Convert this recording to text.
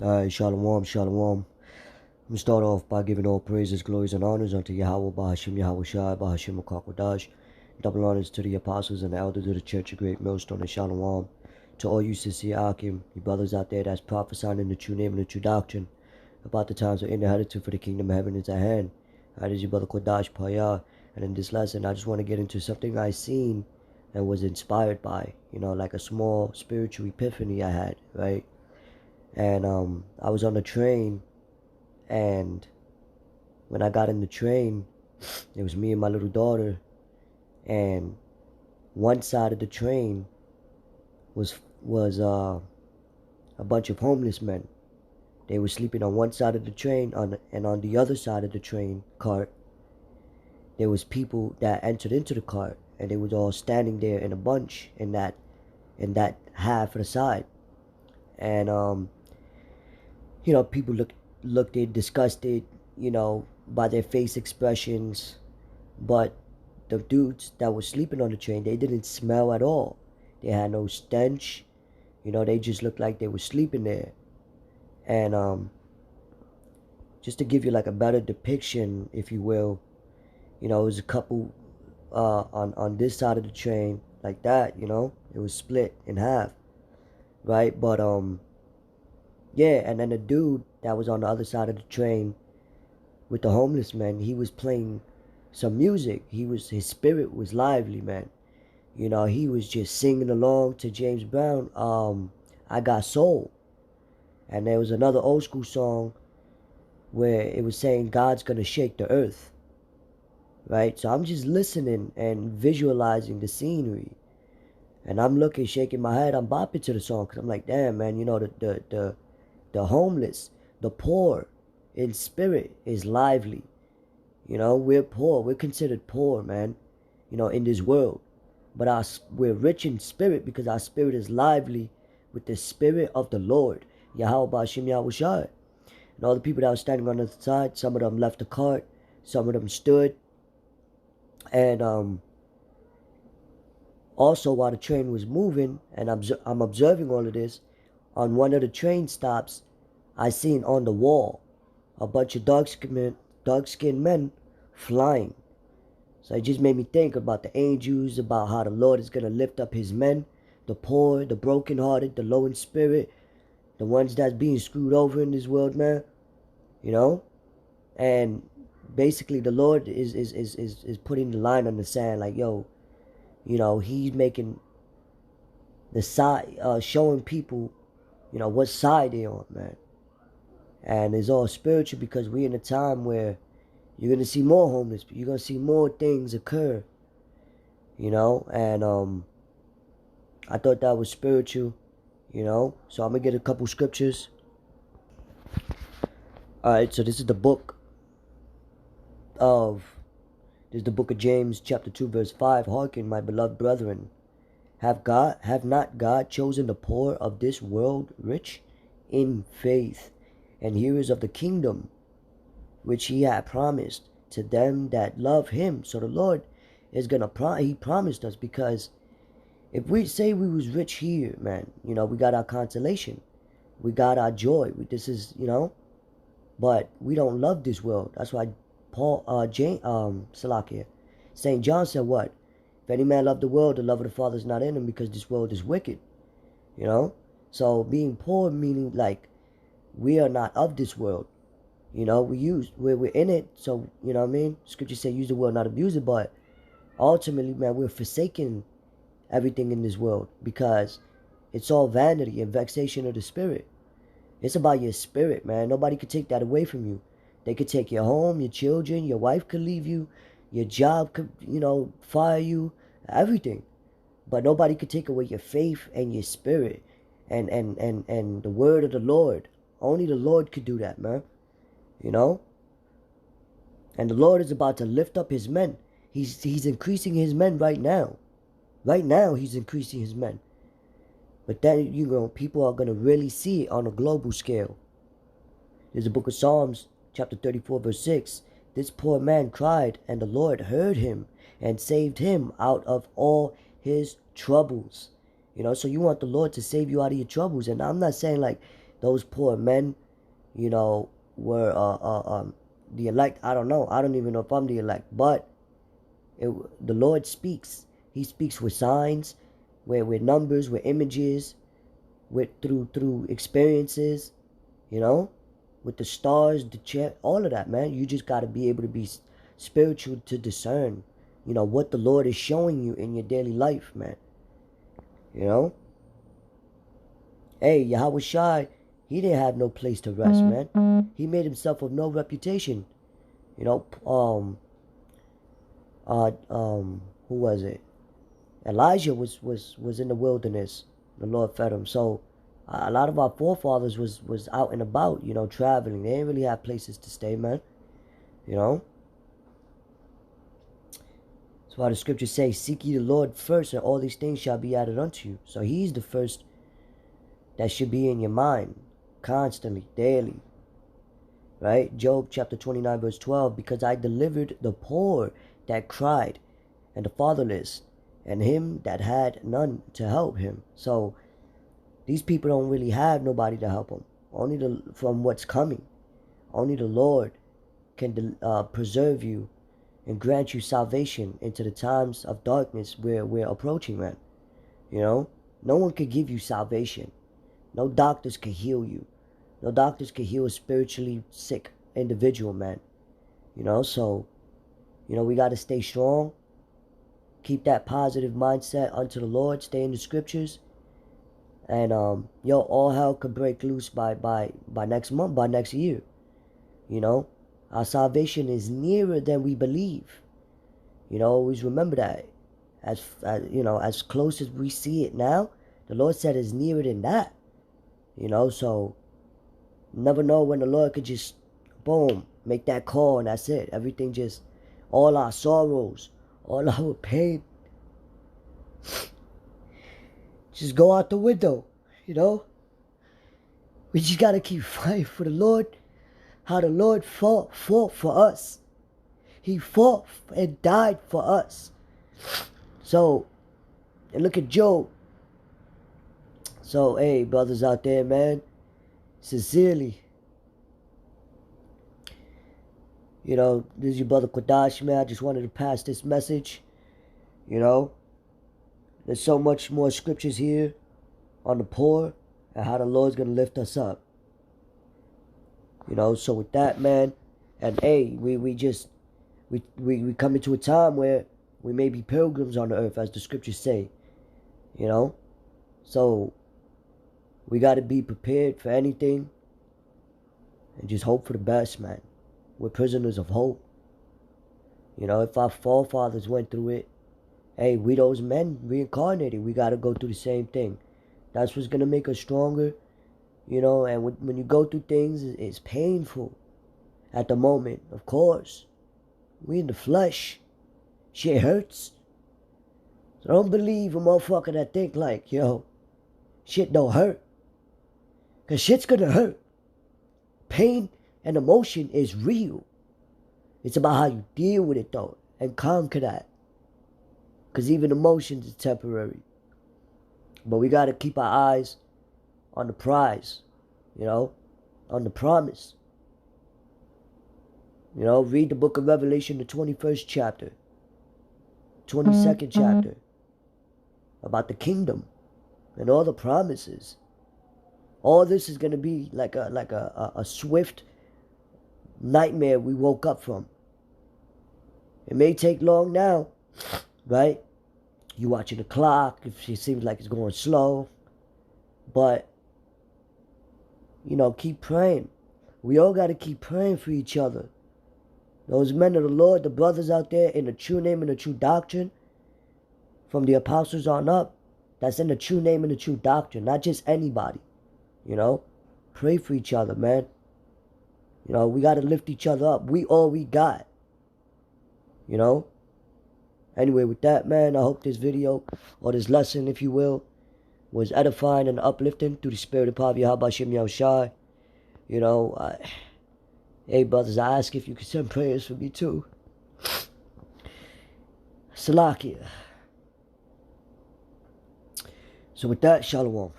Alright, shalom, shalom. I'm gonna start off by giving all praises, glories, and honors unto Yahweh, Bahashim Yahweh Shai, Bahashim Akakwadash. Double honors to the apostles and the elders of the Church of Great Millstone and Shalom. To all you sincere Akim, you brothers out there that's prophesying in the true name and the true doctrine about the times we're in the headed to, for the kingdom of heaven is at hand. That is your brother Kodash Paya. And in this lesson, I just want to get into something I seen and was inspired by, like a small spiritual epiphany I had, right? And I was on the train, and when I got in the train, it was me and my little daughter, and one side of the train was a bunch of homeless men. They were sleeping on one side of the train, and on the other side of the train cart, there was people that entered into the cart, and they was all standing there in a bunch in that half of the side, and people looked it disgusted, by their face expressions, but the dudes that were sleeping on the train, they didn't smell at all. They had no stench. They just looked like they were sleeping there. And just to give you like a better depiction, if you will, it was a couple on this side of the train like that. It was split in half, right? But yeah, and then the dude that was on the other side of the train with the homeless man, he was playing some music. His spirit was lively, man. He was just singing along to James Brown, I Got Soul. And there was another old school song where it was saying God's gonna shake the earth. Right? So I'm just listening and visualizing the scenery. And I'm looking, shaking my head, I'm bopping to the song because I'm like, damn, man, the homeless, the poor in spirit is lively. We're poor. We're considered poor, man, in this world. But we're rich in spirit because our spirit is lively with the spirit of the Lord. Yahweh Bashim Yahweh Shai. And all the people that were standing on the side, some of them left the cart, some of them stood. And also while the train was moving, and I'm observing all of this, on one of the train stops, I seen on the wall a bunch of dark-skinned men flying. So it just made me think about the angels, about how the Lord is going to lift up his men, the poor, the brokenhearted, the low in spirit, the ones that's being screwed over in this world, man. And basically the Lord is putting the line on the sand, like, yo, he's making the side, showing people, what side they're on, man. And it's all spiritual because we're in a time where you're going to see more homeless people. You're going to see more things occur, and I thought that was spiritual, so I'm going to get a couple scriptures. All right, so this is the book of James chapter 2 verse 5. Hearken, my beloved brethren, have not God chosen the poor of this world rich in faith and hearers of the kingdom, which he had promised to them that love him? So the Lord is gonna he promised us, because if we say we was rich here, man, we got our consolation, we got our joy. This is, but we don't love this world. That's why Salakia, St. John said what? If any man love the world, the love of the Father is not in him, because this world is wicked. So being poor meaning like we are not of this world. We're in it, so what I mean? Scripture say use the world, not abuse it, but ultimately, man, we're forsaking everything in this world because it's all vanity and vexation of the spirit. It's about your spirit, man. Nobody could take that away from you. They could take your home, your children, your wife could leave you, your job could, fire you, everything. But nobody could take away your faith and your spirit and the word of the Lord. Only the Lord could do that, man. And the Lord is about to lift up his men. He's increasing his men right now. Right now, he's increasing his men. But then, people are going to really see it on a global scale. There's the book of Psalms, chapter 34, verse 6. This poor man cried, and the Lord heard him and saved him out of all his troubles. So you want the Lord to save you out of your troubles. And I'm not saying like those poor men, you know, were the elect. I don't know. I don't even know if I'm the elect, but the Lord speaks. He speaks with signs, with numbers, with images, with through experiences, you know, with the stars, the chat, all of that, man. You just got to be able to be spiritual to discern, you know, what the Lord is showing you in your daily life, man. You know, hey, Yahweh Shai, he didn't have no place to rest, man. He made himself of no reputation. You know, who was it? Elijah was in the wilderness. The Lord fed him. So a lot of our forefathers was out and about, you know, traveling. They didn't really have places to stay, man. You know. That's why the scriptures say, "Seek ye the Lord first, and all these things shall be added unto you." So He's the first that should be in your mind, constantly, daily. Right? Job chapter 29, verse 12. Because I delivered the poor that cried, and the fatherless, and him that had none to help him. So these people don't really have nobody to help them. Only from what's coming. Only the Lord can preserve you and grant you salvation into the times of darkness where we're approaching, man. You know, no one could give you salvation. No doctors could heal you. No doctors could heal a spiritually sick individual, man. You know, so, you know, we got to stay strong. Keep that positive mindset unto the Lord. Stay in the scriptures. And, all hell could break loose by next month, by next year. You know, our salvation is nearer than we believe. You know, always remember that. As you know, as close as we see it now, the Lord said it's nearer than that. You know, so never know when the Lord could just, boom, make that call and that's it. Everything just, all our sorrows, all our pain, just go out the window, you know? We just gotta keep fighting for the Lord. How the Lord fought for us. He fought and died for us. So, and look at Job. So, hey, brothers out there, man, sincerely, you know, this is your brother Quadash, man. I just wanted to pass this message. You know, there's so much more scriptures here on the poor and how the Lord's going to lift us up. You know, so with that, man, and hey, we come into a time where we may be pilgrims on the earth, as the scriptures say. You know, so we got to be prepared for anything and just hope for the best, man. We're prisoners of hope. You know, if our forefathers went through it, hey, we those men reincarnated. We got to go through the same thing. That's what's going to make us stronger. You know, and when you go through things, it's painful at the moment, of course. We in the flesh. Shit hurts. So don't believe a motherfucker that think like, yo, shit don't hurt. Because shit's going to hurt. Pain and emotion is real. It's about how you deal with it, though, and conquer that. Because even emotions is temporary. But we got to keep our eyes on the prize, you know, on the promise. You know, read the book of Revelation, the 21st chapter, 22nd chapter, about the kingdom and all the promises. All this is going to be like a swift nightmare we woke up from. It may take long now, right? You watching the clock, if it seems like it's going slow. But, you know, keep praying. We all got to keep praying for each other. Those men of the Lord, the brothers out there in the true name and the true doctrine, from the apostles on up, that's in the true name and the true doctrine, not just anybody. You know, pray for each other, man. You know, we got to lift each other up. We all we got. You know. Anyway, with that, man, I hope this video, or this lesson, if you will, was edifying and uplifting through the spirit of Pav Yahweh Shem Yahushai. You know, hey, brothers, I ask if you could send prayers for me, too. Salakia. So with that, shalom.